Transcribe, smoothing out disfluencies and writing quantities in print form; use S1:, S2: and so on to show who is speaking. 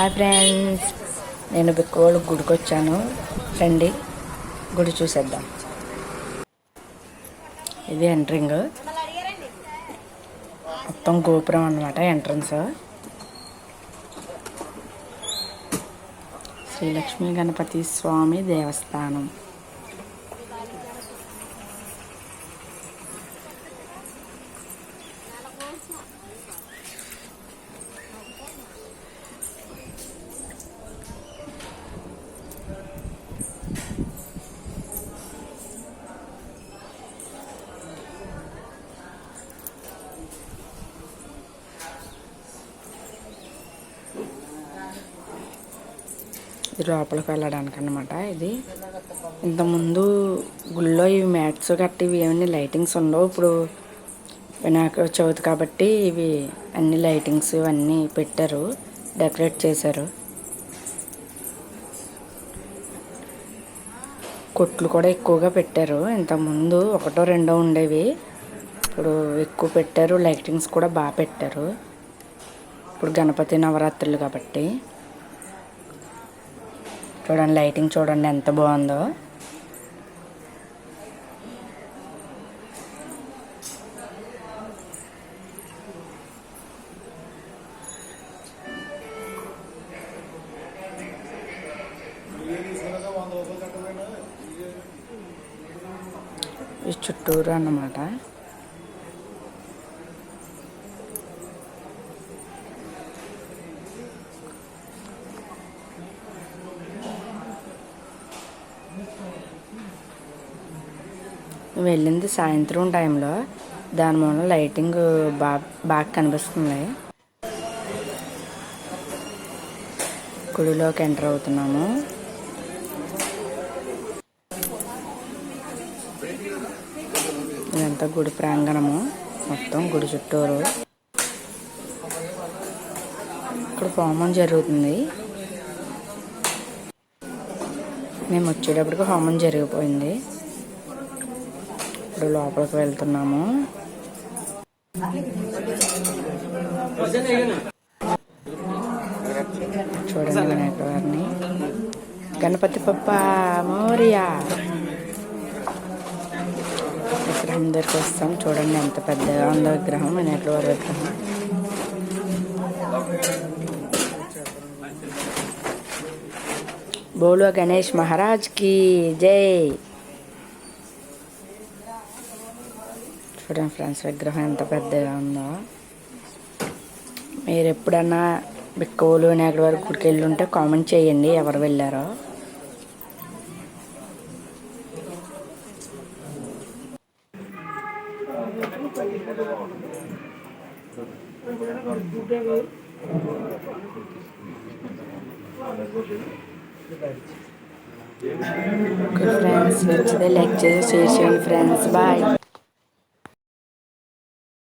S1: Hi friends, నేను బిక్కోలు గుడికి వచ్చాను. రండి గుడి చూసేద్దాం. ఇది ఎంట్రింగ్, మొత్తం గోపురం అన్నమాట. ఎంట్రన్స్ శ్రీలక్ష్మీ గణపతి స్వామి దేవస్థానం. లోపలికి వెళ్ళడానికి అన్నమాట. ఇది ఇంతకుముందు గుళ్ళో ఇవి మ్యాట్స్ గట్టి ఇవి ఏమన్నీ లైటింగ్స్ ఉండవు. ఇప్పుడు వినాయక చవితి కాబట్టి ఇవి అన్ని లైటింగ్స్ ఇవన్నీ పెట్టారు, డెకరేట్ చేశారు. కొట్లు కూడా ఎక్కువగా పెట్టారు. ఇంతకుముందు ఒకటో రెండో ఉండేవి, ఇప్పుడు ఎక్కువ పెట్టారు. లైటింగ్స్ కూడా బాగా పెట్టారు. ఇప్పుడు గణపతి నవరాత్రులు కాబట్టి చూడండి, లైటింగ్ చూడండి ఎంత బాగుందో. ఈ చుట్టూరు అన్నమాట. వెళ్ళింది సాయంత్రం టైంలో, దాని వల్ల లైటింగ్ బాగా కనిపిస్తుంది. గుడిలోకి ఎంటర్ అవుతున్నాము. ఇదంతా గుడి ప్రాంగణము, మొత్తం గుడి చుట్టూరు. ఇక్కడ హోమం జరుగుతుంది. మేము వచ్చేటప్పటికి హోమం జరిగిపోయింది. ఇప్పుడు లోపలికి వెళ్తున్నాము. చూడండి వినాయకుడి వారిని. గణపతి పప్ప మోరియా. విగ్రహం దగ్గరికి వస్తాం. చూడండి ఎంత పెద్దగా ఉందో విగ్రహం, వినాయకుడి వారి విగ్రహం. బోలో గణేష్ మహారాజ్కి జై. చూడండి ఫ్రెండ్స్, విగ్రహం ఎంత పెద్దగా ఉందో. మీరు ఎప్పుడన్నా బిక్కోలు వినాయకుడి వారి గుడికి వెళ్ళి ఉంటే కామెంట్ చేయండి ఎవరు వెళ్ళారో. ఫ్రెండ్స్ నచ్చితే లైక్ చేసి షేర్ చేయండి ఫ్రెండ్స్. బాయ్.